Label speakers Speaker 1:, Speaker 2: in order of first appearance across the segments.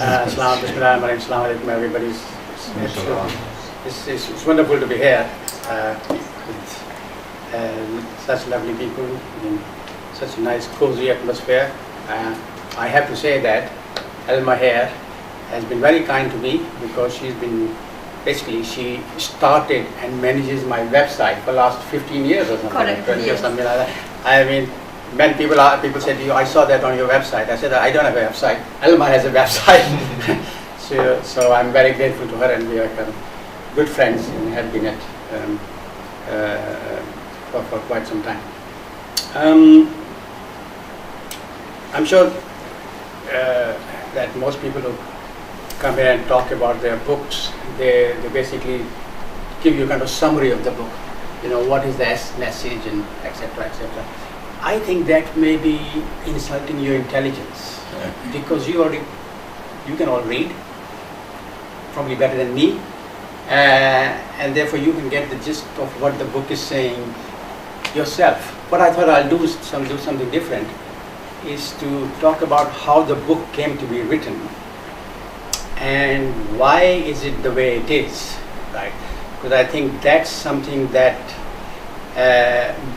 Speaker 1: Assalamu alaikum, everybody. It's wonderful to be here with such lovely people in such a nice, cozy atmosphere. I have to say that Elma here has been very kind to me because she's been, basically she started and manages my website for the last 15 years or something.
Speaker 2: Correct,
Speaker 1: 20
Speaker 2: yes.
Speaker 1: or something like that. I mean, when people said to you, I saw that on your website. I said, I don't have a website. Elma has a website. so I'm very grateful to her, and we are kind of good friends and have been for quite some time. I'm sure that most people who come here and talk about their books, they basically give you kind of summary of the book. You know, what is the message and etc. etc. I think that may be insulting your intelligence, because you can all read, probably better than me, and therefore you can get the gist of what the book is saying yourself. What I thought I'll do something different is to talk about how the book came to be written and why is it the way it is, right? Because I think that's something that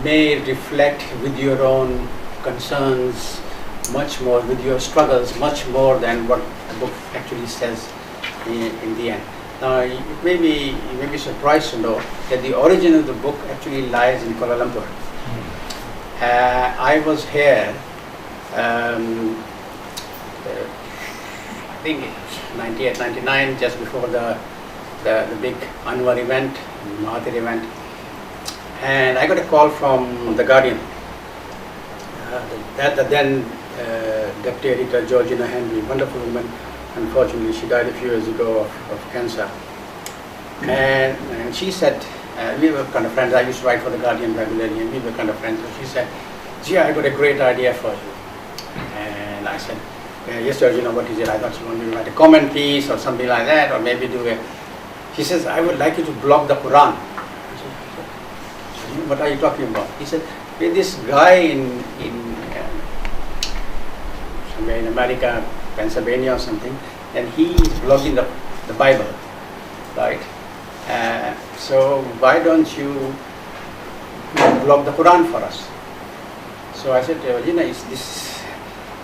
Speaker 1: may reflect with your own concerns much more, with your struggles much more than what the book actually says in the end. Now, you may be surprised to know that the origin of the book actually lies in Kuala Lumpur. I was here, I think it's 98, 99, just before the big Anwar event, Mahathir event. And I got a call from the Guardian. The then deputy editor Georgina Henry, wonderful woman. Unfortunately, she died a few years ago of cancer. And she said, we were kind of friends. I used to write for the Guardian regularly, and we were kind of friends. So she said, "Gee, I got a great idea for you." And I said, "Yes, Georgina, what is it?" I thought she wanted to write a comment piece or something like that, or maybe do a. She says, "I would like you to blog the Qur'an." What are you talking about? He said, this guy somewhere in America, Pennsylvania or something, and he is blogging the Bible, right? So why don't you blog the Quran for us? So I said,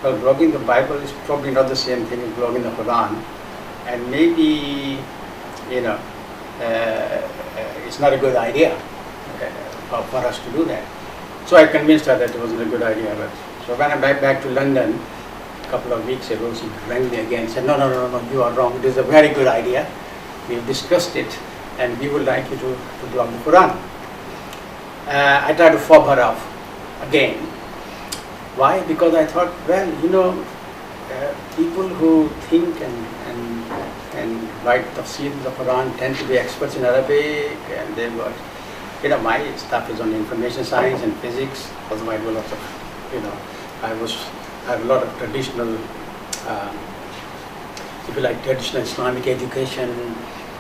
Speaker 1: well, blogging the Bible is probably not the same thing as blogging the Quran, and maybe, it's not a good idea for us to do that. So I convinced her that it wasn't a good idea. But so when I went back to London a couple of weeks ago, she rang me again and said, no, you are wrong. It is a very good idea. We've discussed it, and we would like you to blog the Quran. I tried to fob her off again. Why? Because I thought, well, people who think and write tafsir of the Quran tend to be experts in Arabic, and they've got, my stuff is on information science and physics. Also, I do lots of, I have a lot of traditional, if you like, traditional Islamic education,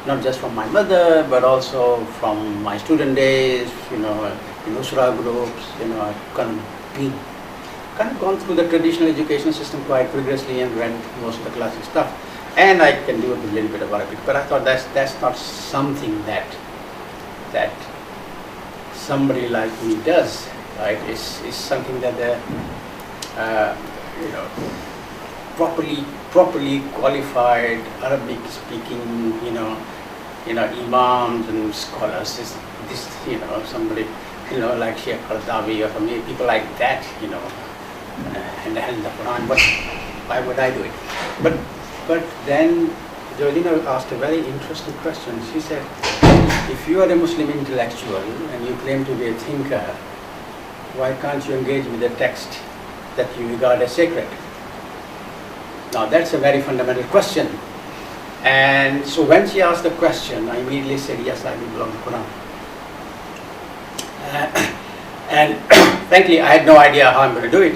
Speaker 1: not just from my mother, but also from my student days, in Usra groups, I've kind of gone through the traditional education system quite rigorously and read most of the classic stuff. And I can do a little bit of Arabic, but I thought that's not something that somebody like me does, right? It's something that properly qualified Arabic speaking, imams and scholars, somebody, like Sheikh Qardawi or something, people like that, and the Quran. But why would I do it? But then Georgina asked a very interesting question. She said, if you are a Muslim intellectual and you claim to be a thinker, why can't you engage with the text that you regard as sacred? Now that's a very fundamental question. And so when she asked the question, I immediately said, yes, I will blog the Quran. And frankly, I had no idea how I'm going to do it.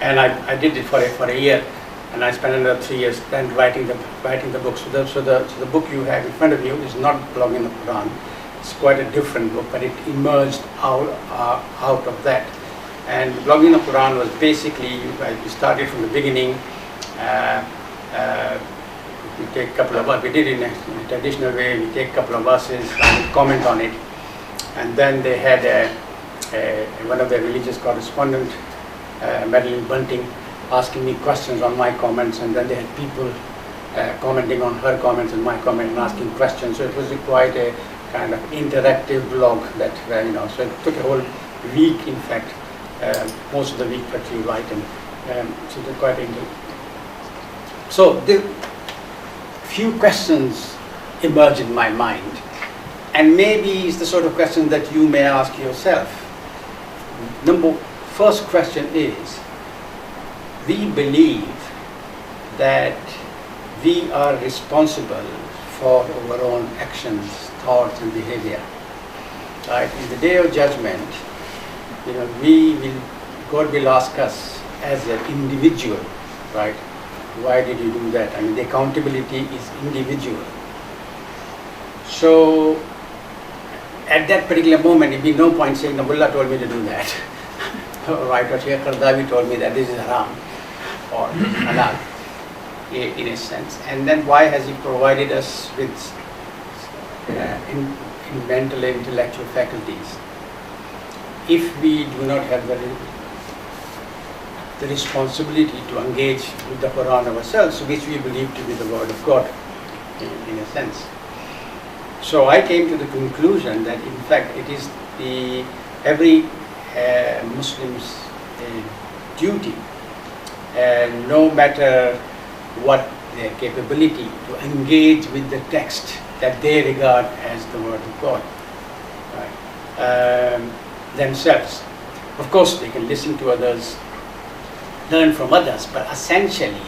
Speaker 1: And I did it for a year. And I spent another 3 years writing the book. So the book you have in front of you is not blogging the Quran. It's quite a different book, but it emerged out of that. And blogging the Quran was basically, we started from the beginning take a couple of verses. We did it in a traditional way. We take a couple of verses and comment on it. And then they had one of their religious correspondent, Madeline Bunting, asking me questions on my comments, and then they had people commenting on her comments and my comment and asking questions. So it was quite a kind of interactive blog that, so it took a whole week, in fact, most of the week to actually write, and so it was quite interesting. So the few questions emerge in my mind, and maybe it's the sort of question that you may ask yourself. First question is, we believe that we are responsible for our own actions, thoughts, and behavior. Right? In the day of judgment, God will ask us as an individual, right? Why did you do that? I mean, the accountability is individual. So, at that particular moment, it'd be no point saying, Nabullah told me to do that. Right, or Shaykh Qardawi told me that this is haram or halal, in a sense. And then why has he provided us with in mental and intellectual faculties? If we do not have the responsibility to engage with the Qur'an ourselves, which we believe to be the word of God, in a sense. So I came to the conclusion that in fact it is every Muslim's duty, no matter what their capability, to engage with the text that they regard as the word of God, right? Themselves. Of course, they can listen to others, learn from others, but essentially,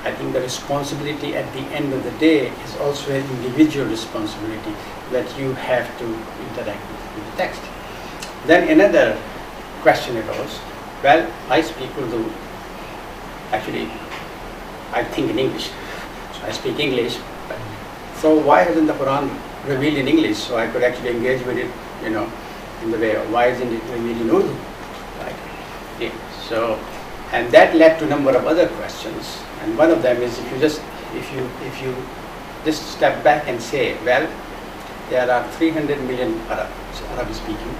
Speaker 1: I think the responsibility at the end of the day is also an individual responsibility that you have to interact with the text. Then another question arose. Well, I speak Urdu. Actually, I think in English. So I speak English. So why hasn't the Quran revealed in English so I could actually engage with it, in the way of why isn't it revealed in Urdu? Right? Yeah. So, and that led to a number of other questions. And one of them is if you just step back and say, well, there are 300 million Arabic-speaking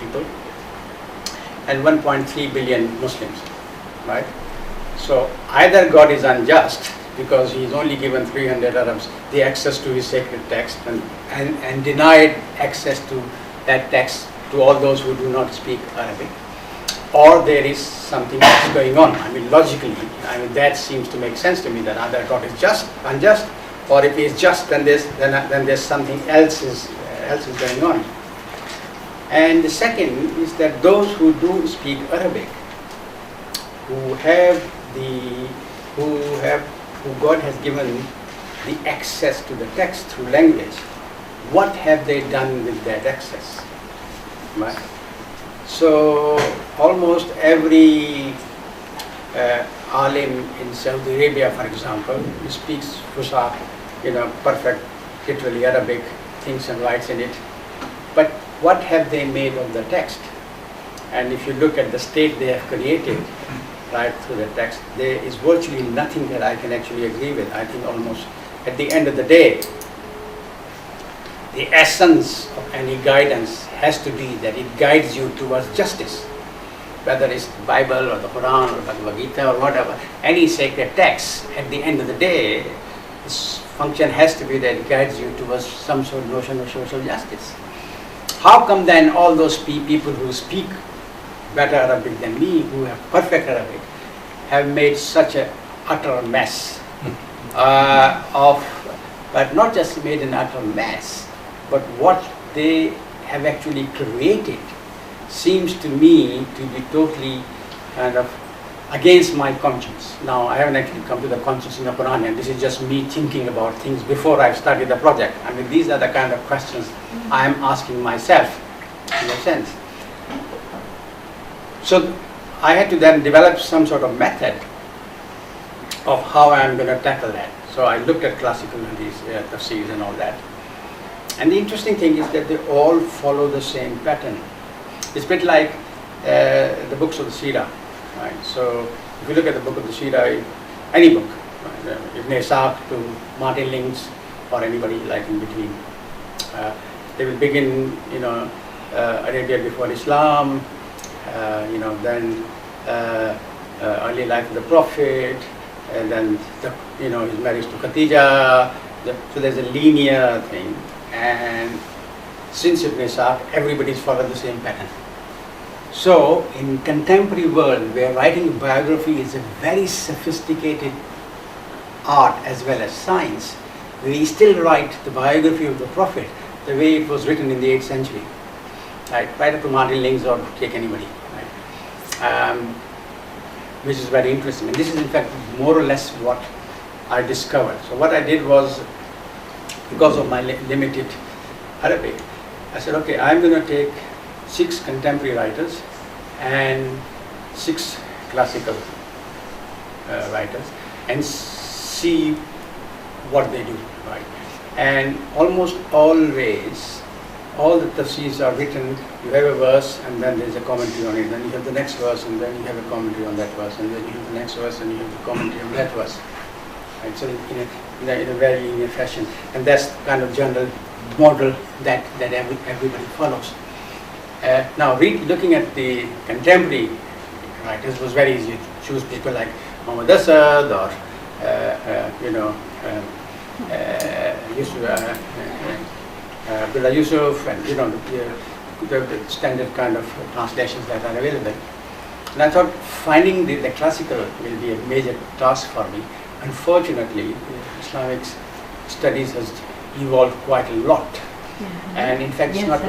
Speaker 1: people and 1.3 billion Muslims, right? So either God is unjust because He's only given 300 Arabs the access to His sacred text and denied access to that text to all those who do not speak Arabic, or there is something else going on. I mean, logically, that seems to make sense to me, that either God is unjust, or if He is just, then there's something else is going on. And the second is that those who do speak Arabic, who God has given the access to the text through language, what have they done with that access? Right? So almost every alim in Saudi Arabia, for example, speaks Fusha, perfect, literally Arabic, thinks and writes in it. But what have they made of the text? And if you look at the state they have created, right, through the text, there is virtually nothing that I can actually agree with. I think almost at the end of the day, the essence of any guidance has to be that it guides you towards justice. Whether it's the Bible or the Quran or Bhagavad Gita or whatever, any sacred text, at the end of the day, its function has to be that it guides you towards some sort of notion of social justice. How come then all those people who speak better Arabic than me, who have perfect Arabic, have made such an utter mess but not just made an utter mess, but what they have actually created seems to me to be totally kind of against my conscience. Now, I haven't actually come to the conscience in the Quran, and this is just me thinking about things before I've started the project. I mean, these are the kind of questions I am asking myself, in a sense. So, I had to then develop some sort of method of how I am going to tackle that. So, I looked at classical hadith, tafsirs and all that. And the interesting thing is that they all follow the same pattern. It's a bit like the books of the Sirah, right? So if you look at the book of the Sirah, any book, right? Ibn Ishaq to Martin Links or anybody like in between. They will begin, Arabia before Islam, then early life of the Prophet, and then his marriage to Khadija. So there's a linear thing, and since Ibn Ishaq, everybody's followed the same pattern. So in contemporary world, where writing a biography is a very sophisticated art as well as science, we still write the biography of the Prophet the way it was written in the 8th century. Right up to Martin Links or take anybody. Which is very interesting. And this is in fact more or less what I discovered. So what I did was, because of my limited Arabic, I said, okay, I'm going to take 6 contemporary writers and 6 classical writers and see what they do. Right? And almost always, all the tafsirs are written, you have a verse and then there's a commentary on it, then you have the next verse and then you have a commentary on that verse, and then you have the next verse and you have the commentary on that verse. Right? So in a very linear fashion, and that's the kind of general model that everybody follows. Now looking at the contemporary writers was very easy to choose people like Muhammad Asad or Abdullah Yusuf, and the standard kind of translations that are available. And I thought finding the classical will be a major task for me. Unfortunately, Islamic studies has evolved quite a lot, and in fact, it's not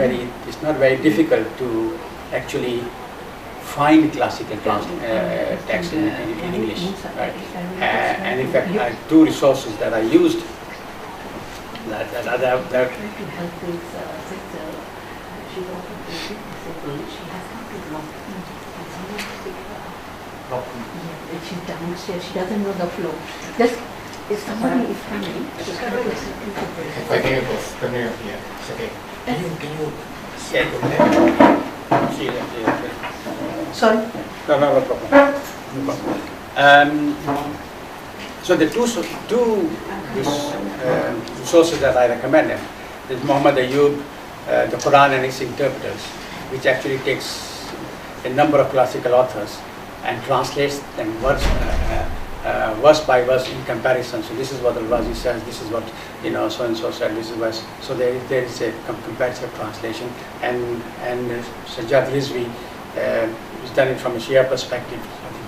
Speaker 1: very difficult to actually find classical text in English. Right? And in fact, I have 2 resources that I used. That
Speaker 2: trying to help this sister. She's also disabled. She has come to drop. Someone to pick her up. Yeah, she's downstairs. She doesn't know the floor. Just if somebody is coming, she's got to listen to the break.
Speaker 3: If I can go, come here. Yeah, it's okay. Can you
Speaker 1: see that?
Speaker 2: Sorry?
Speaker 1: No problem. So the two resources that I recommend is Muhammad Ayub, the Qur'an and its interpreters, which actually takes a number of classical authors and translates them verse by verse in comparison. So this is what Al-Razi says, this is what so and so said, this is what. So there is a comparative translation, and Sajjad Rizvi has done it from a Shia perspective,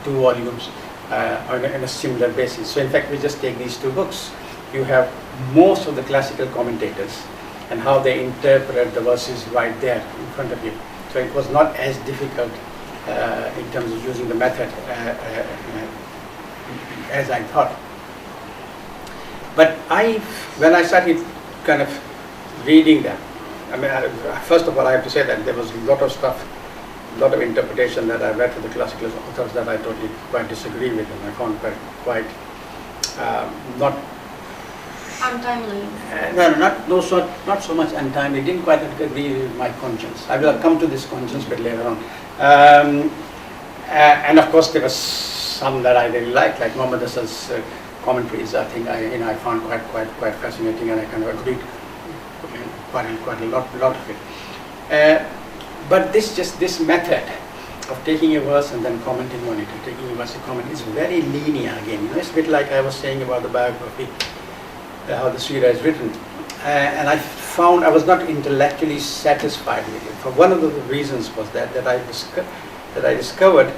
Speaker 1: 2 volumes. On a similar basis. So in fact, we just take these 2 books. You have most of the classical commentators and how they interpret the verses right there in front of you. So it was not as difficult in terms of using the method as I thought. But when I started kind of reading them, first of all, I have to say that there was a lot of stuff, a lot of interpretation that I read for the classical authors that I totally quite disagree with, and I found quite not
Speaker 4: untimely.
Speaker 1: Not so much untimely. Didn't quite agree with my conscience. I will come to this conscience bit later on. And of course, there was some that I really liked, like Muhammad Asad's commentaries. I think I found quite fascinating, and I kind of agreed quite a lot of it. But this method of taking a verse and then commenting on it, and taking a verse and comment, is very linear again. It's a bit like I was saying about the biography, how the Sira is written. And I found I was not intellectually satisfied with it. For one of the reasons was that I discovered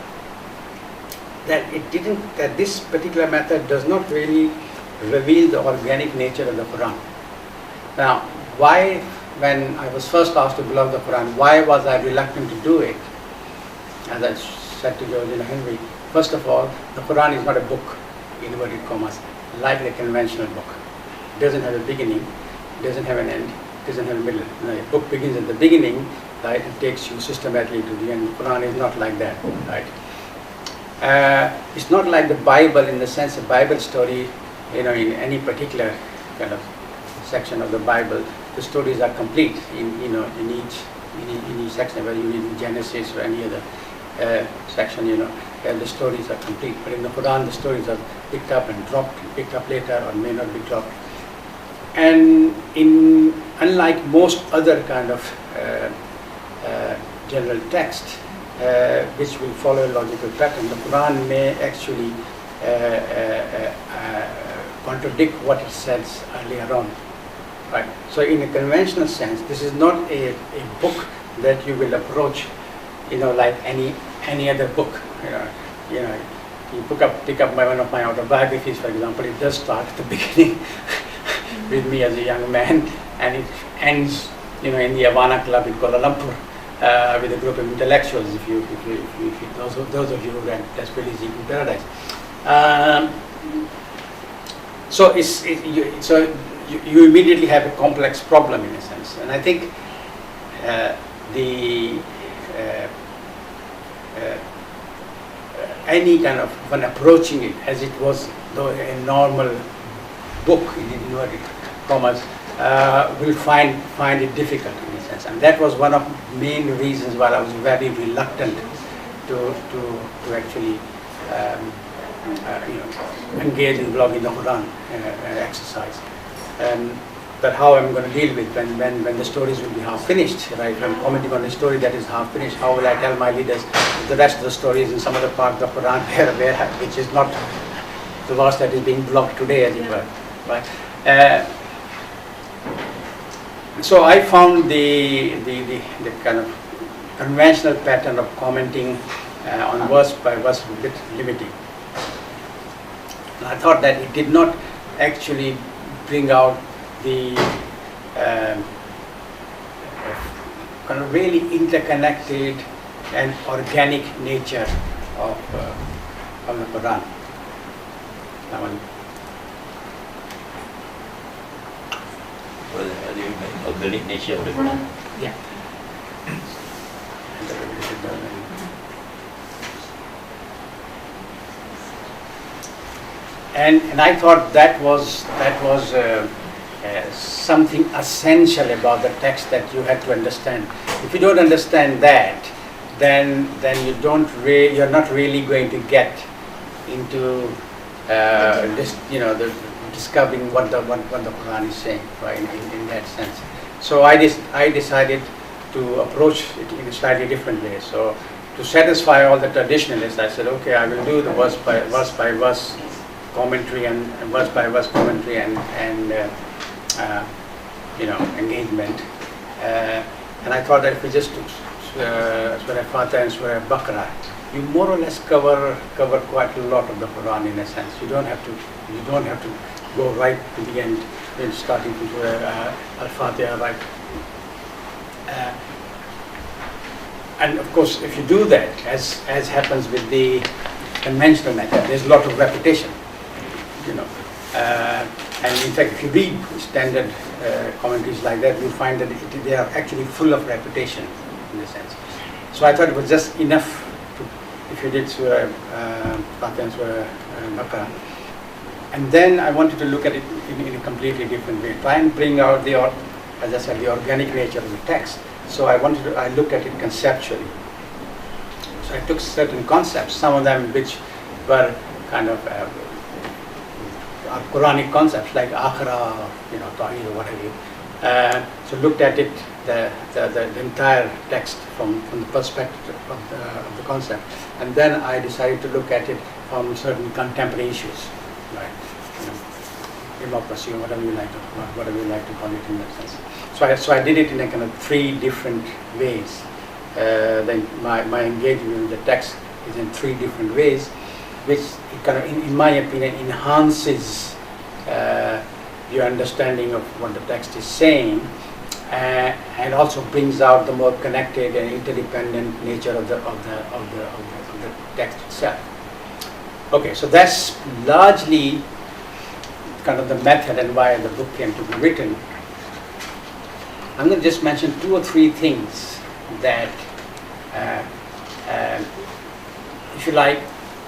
Speaker 1: that this particular method does not really reveal the organic nature of the Quran. Now, why? When I was first asked to beloved the Quran, why was I reluctant to do it? As I said to Georgina Henry, first of all, the Quran is not a book, in inverted commas, like the conventional book. It doesn't have a beginning, it doesn't have an end, it doesn't have a middle. A book begins at the beginning, right, and takes you systematically to the end. The Quran is not like that, right? It's not like the Bible in the sense of Bible story, in any particular kind of section of the Bible. The stories are complete in each section, whether you read Genesis or any other section, the stories are complete. But in the Quran, the stories are picked up and dropped, picked up later, or may not be dropped. And unlike most other kind of general text, which will follow a logical pattern, the Quran may actually contradict what it says earlier on. Right. So in a conventional sense, this is not a book that you will approach, like any other book. You pick up one of my autobiographies, for example. It does start at the beginning with me as a young man, and it ends, in the Havana Club in Kuala Lumpur with a group of intellectuals. If those of you who read Desperately Seeking Paradise. You immediately have a complex problem in a sense, and I think any kind of when approaching it as it was though a normal book in inverted commas will find it difficult in a sense, and that was one of the main reasons why I was very reluctant to actually engage in vlogging the Quran exercise. But how I'm going to deal with when the stories will be half finished, right? If I'm commenting on a story that is half finished, how will I tell my leaders the rest of the stories in some other part of the Quran which is not the verse that is being blocked today, as it were, right? So I found the kind of conventional pattern of commenting on verse by verse a bit limiting. And I thought that it did not actually bring out the kind of really interconnected and organic nature of the Quran.
Speaker 5: Well, how do you mean organic nature of the Quran?
Speaker 1: Yeah. And I thought that was something essential about the text that you had to understand. If you don't understand that, then you're not really going to get into discovering what the Quran is saying, right? In that sense. So I decided to approach it in a slightly different way. So to satisfy all the traditionalists, I said, okay, I will do the verse by verse commentary and verse by verse commentary and engagement. And I thought that if we just took Surah Fatiha and Surah Baqarah, you more or less cover quite a lot of the Quran in a sense. You don't have to go right to the end, starting from Surah Al-Fatiha, right? And of course, if you do that, as happens with the conventional method, there's a lot of repetition. And in fact, if you read standard commentaries like that, you'll find that they are actually full of repetition in a sense. So I thought it was just enough if you did Surah Fatiha and Surah Baqarah. And then I wanted to look at it in a completely different way, try and bring out as I said, the organic nature of the text. So I looked at it conceptually. So I took certain concepts, some of them which were kind of Quranic concepts like akhira, tawheed or whatever. So looked at it, the entire text from the perspective of the concept, and then I decided to look at it from certain contemporary issues, like democracy or whatever you like to call it in that sense. So I did it in a kind of three different ways. Then my engagement with the text is in three different ways, which kind of, in my opinion, enhances your understanding of what the text is saying, and also brings out the more connected and interdependent nature of the text itself. Okay, so that's largely kind of the method and why the book came to be written. I'm going to just mention two or three things that, if you like,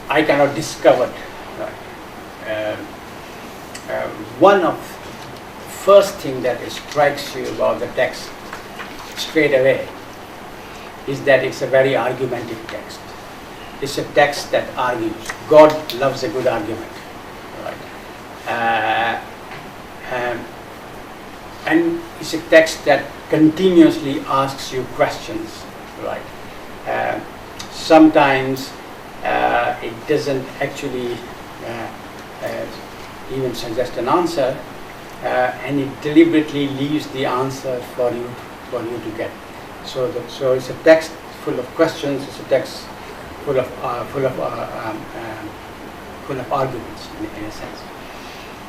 Speaker 1: I kind of discovered. One of the first thing that strikes you about the text straight away is that it's a very argumentative text. It's a text that argues. God loves a good argument. Right? it's a text that continuously asks you questions, right? Sometimes it doesn't actually even suggest an answer, and it deliberately leaves the answer for you to get. So it's a text full of questions. It's a text full of arguments in a sense.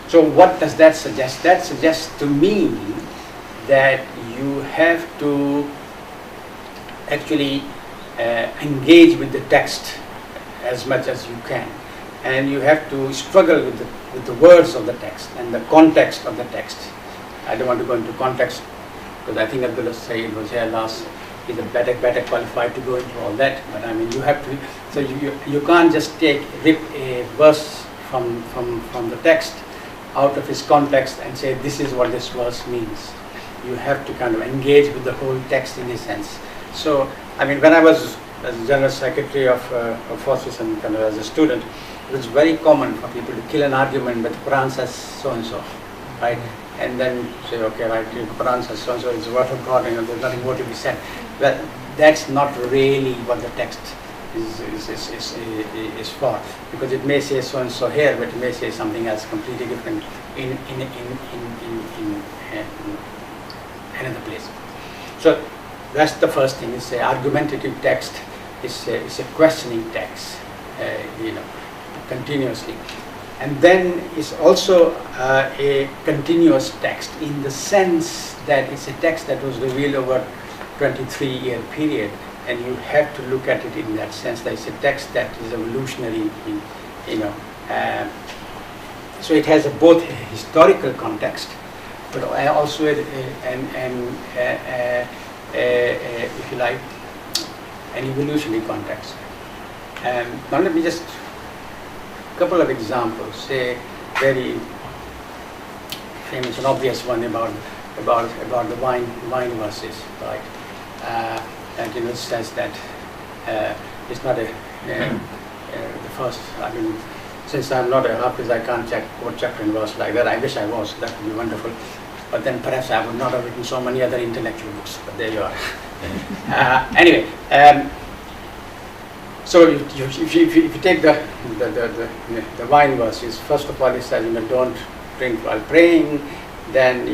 Speaker 1: So what does that suggest? That suggests to me that you have to actually engage with the text as much as you can, and you have to struggle with the words of the text and the context of the text. I don't want to go into context because I think Abdullah Sayyid was here last. He's a better qualified to go into all that. But I mean, you have to. So you can't just rip a verse from the text out of its context and say this is what this verse means. You have to kind of engage with the whole text in a sense. So I mean, when I was as General Secretary of Forces and kind of as a student, it was very common for people to kill an argument, but the Qur'an says so and so, right? And then say, okay, right, the Qur'an says so and so, it's the word of God, and there's nothing more to be said. But that's not really what the text is for, because it may say so and so here, but it may say something else completely different in another place. So that's the first thing. It's an argumentative text. It's a questioning text, continuously. And then it's also a continuous text in the sense that it's a text that was revealed over 23-year period, and you have to look at it in that sense that it's a text that is evolutionary, so it has both a historical context, but also if you like, an evolutionary context. Now let me just a couple of examples. Say very famous and obvious one about the wine verses, right? And it says that it's not the first. I mean, since I'm not a Hafiz, I can't quote chapter and verse like that. I wish I was. That would be wonderful. But then perhaps I would not have written so many other intellectual books. But there you are. Anyway, so if you take the wine verses, first of all it says, don't drink while praying. Then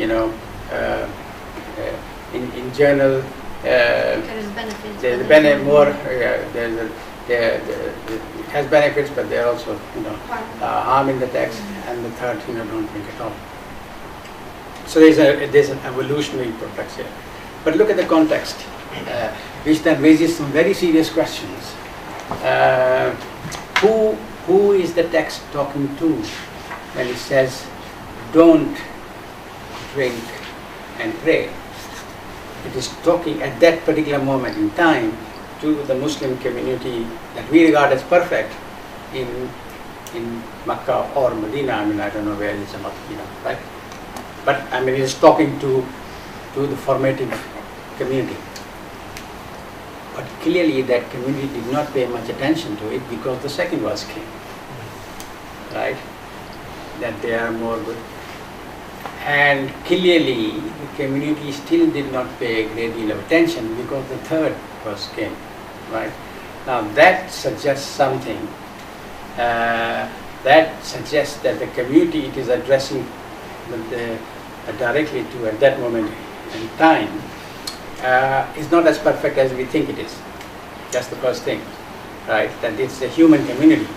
Speaker 1: in general,
Speaker 4: There's benefits.
Speaker 1: It has benefits, but there are also harm in the text. And the third, don't drink at all. So there's an evolutionary purpose here. But look at the context, which then raises some very serious questions. Who is the text talking to when it says, don't drink and pray? It is talking at that particular moment in time to the Muslim community that we regard as perfect in Makkah or Medina. I mean, I don't know where it is, right? But I mean, it is talking to the formative community. But clearly that community did not pay much attention to it because the second verse came, right? That they are more good. And clearly the community still did not pay a great deal of attention because the third verse came, right? Now that suggests something. That suggests that the community it is addressing directly to at that moment in time is not as perfect as we think it is. That's the first thing, right? That it's a human community,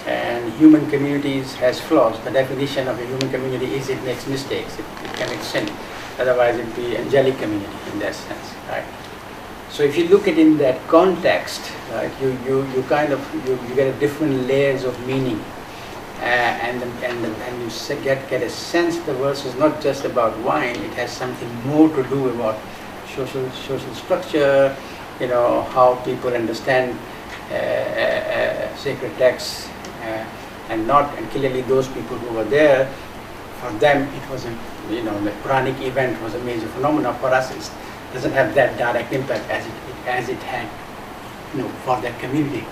Speaker 1: and human communities has flaws. The definition of a human community is it makes mistakes, it commits sin. Otherwise, it would be angelic community in that sense, right? So if you look at it in that context, right, you get a different layers of meaning, and you get a sense the verse is not just about wine. It has something more to do about social structure, how people understand sacred texts, and clearly those people who were there, for them it was the Quranic event was a major phenomenon. For us, it doesn't have that direct impact as it had, for that community.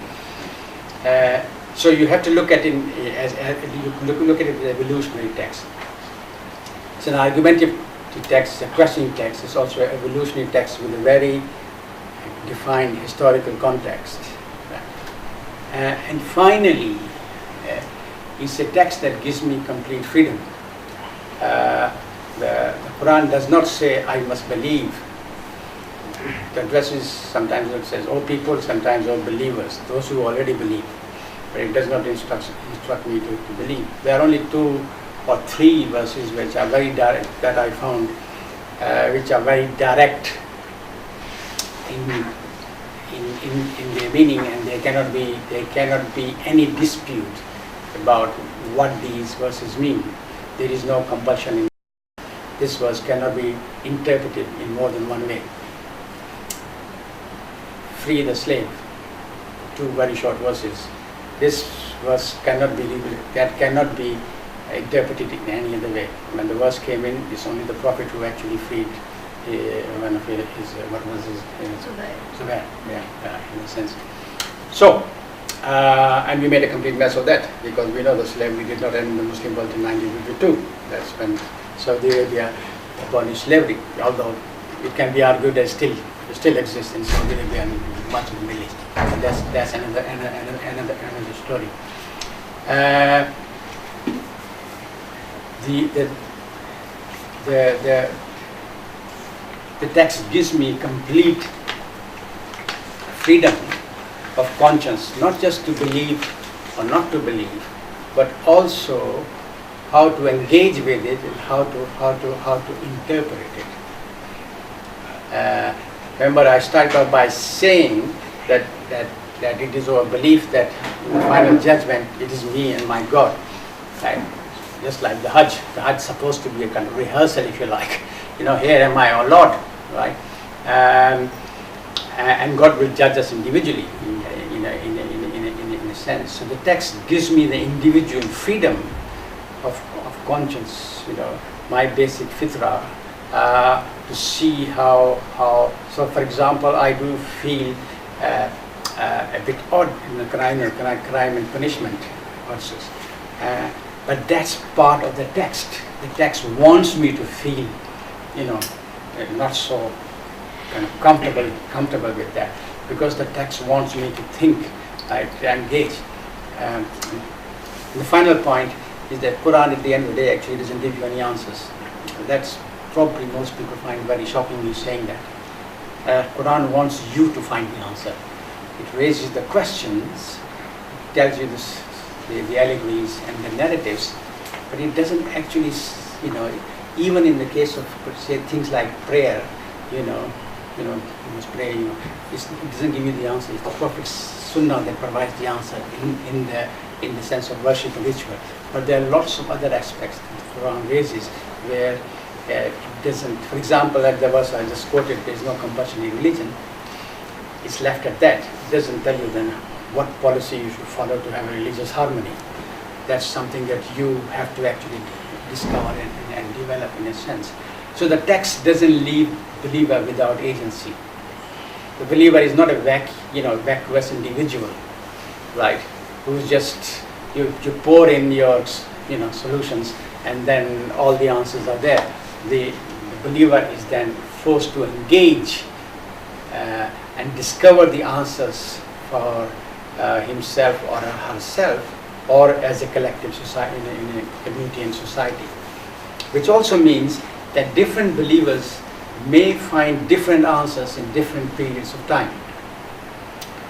Speaker 1: So you have to look at it look at it as evolutionary text. It's an argumentative the text, a questioning text, is also an evolutionary text with a very defined historical context. And finally, it's a text that gives me complete freedom. The Quran does not say I must believe. It addresses, sometimes it says, oh people, sometimes oh believers, those who already believe. But it does not instruct me to believe. There are only 2 or 3 verses which are very direct, that I found, which are very direct in their meaning, and there cannot be any dispute about what these verses mean. There is no compulsion in this verse cannot be interpreted in more than one way. Free the slave, 2 very short verses. This verse cannot be interpreted in any other way. When the verse came in, it's only the Prophet who actually freed one of his, what was his? Zubair, in a sense. So, and we made a complete mess of that, because we know the slavery did not end in the Muslim world in 1952. That's when Saudi Arabia abolished slavery, although it can be argued that still exists in Saudi Arabia and much of the Middle East. But that's another story. The text gives me complete freedom of conscience, not just to believe or not to believe, but also how to engage with it and how to interpret it. Remember, I started out by saying that it is our belief that in the final judgment it is me and my God, right? Just like the Hajj is supposed to be a kind of rehearsal, if you like. You know, here am I, oh Lord, right? And God will judge us individually in a sense. So the text gives me the individual freedom of conscience, you know, my basic fitrah, to see how. So, for example, I do feel a bit odd in the crime and punishment verses, but that's part of the text. The text wants me to feel, you know, not so kind of comfortable with that, because the text wants me to think, to engage. The final point is that Quran, at the end of the day, actually doesn't give you any answers. That's probably most people find very shocking, me saying that. Quran wants you to find the answer. It raises the questions, it tells you the allegories and the narratives, but it doesn't actually, you know, even in the case of, say, things like prayer, you must pray, it doesn't give you the answer. It's the Prophet's Sunnah that provides the answer in the sense of worship and ritual. But there are lots of other aspects that the Quran raises where it doesn't. For example, like the verse I just quoted, there is no compulsion in religion. It's left at that. It doesn't tell you then what policy you should follow to have a religious harmony. That's something that you have to actually discover and develop in a sense. So the text doesn't leave the believer without agency. The believer is not a vacuous individual, right? Who's just you pour in your solutions and then all the answers are there. The believer is then forced to engage and discover the answers for himself or herself, or as a collective society, in a community and society. Which also means that different believers may find different answers in different periods of time,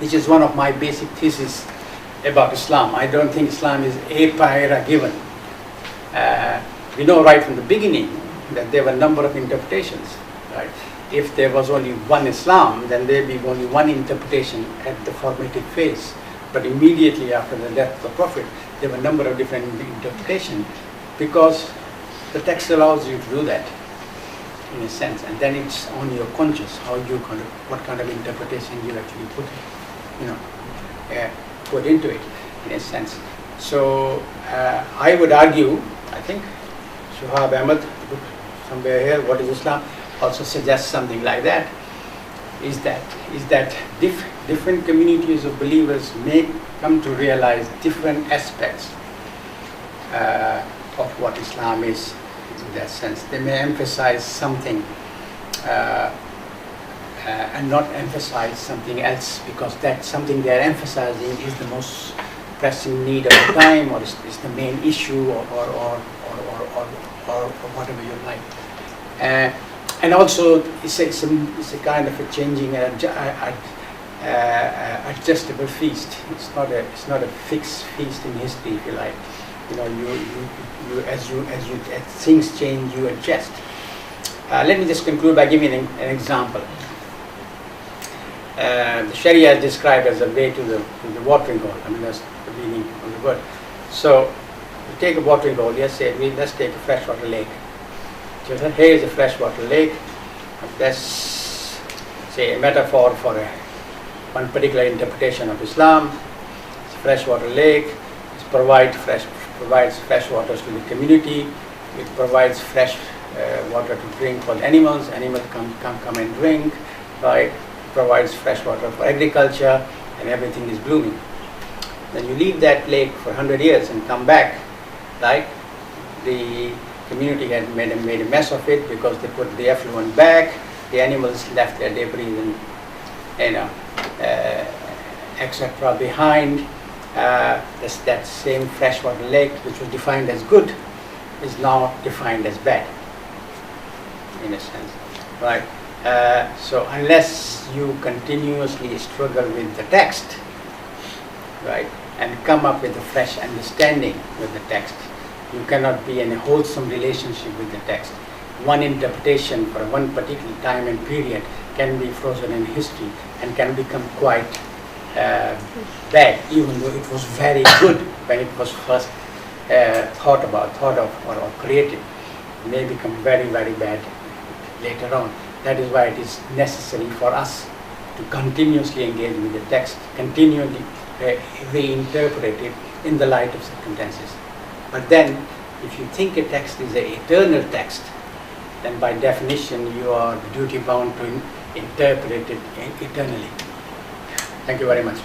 Speaker 1: which is one of my basic theses about Islam. I don't think Islam is a priori given. We know right from the beginning that there were a number of interpretations. Right? If there was only one Islam, then there would be only one interpretation at the formative phase. But immediately after the death of the Prophet, there were a number of different interpretations, because the text allows you to do that, in a sense, and then it's on your conscience how you what kind of interpretation you actually put into it, in a sense. So I would argue, I think Shuhab Ahmed, somewhere here, What is Islam, also suggests something like that. Is that different communities of believers may come to realize different aspects of what Islam is. in that sense. They may emphasize something and not emphasize something else, because that something they are emphasizing is the most pressing need of the time, or is the main issue, or whatever you like. And also, it's a kind of a changing, adjustable feast. It's not a fixed feast in history, if you like. You know, as things change, you adjust. Let me just conclude by giving an example. The Sharia is described as a way to the watering hole. I mean, that's the meaning of the word. So, you take a watering hole. Let's take a freshwater lake. So here is a freshwater lake. That's, say, a metaphor for one particular interpretation of Islam. It's a freshwater lake. It provides fresh water to the community. It provides fresh water to drink for the animals. Animals come and drink. Right? Provides fresh water for agriculture, and everything is blooming. Then you leave that lake for 100 years and come back, right? The community had made a mess of it because they put the effluent back. The animals left their debris and etc. behind. That same freshwater lake, which was defined as good, is now defined as bad, in a sense, right? So unless you continuously struggle with the text, right, and come up with a fresh understanding with the text, you cannot be in a wholesome relationship with the text. One interpretation for one particular time and period can be frozen in history and can become quite bad, even though it was very good when it was first thought of or created. It may become very, very bad later on. That is why it is necessary for us to continuously engage with the text, continually reinterpret it in the light of circumstances. But then, if you think a text is an eternal text, then by definition you are duty bound to interpret it eternally. Thank you very much.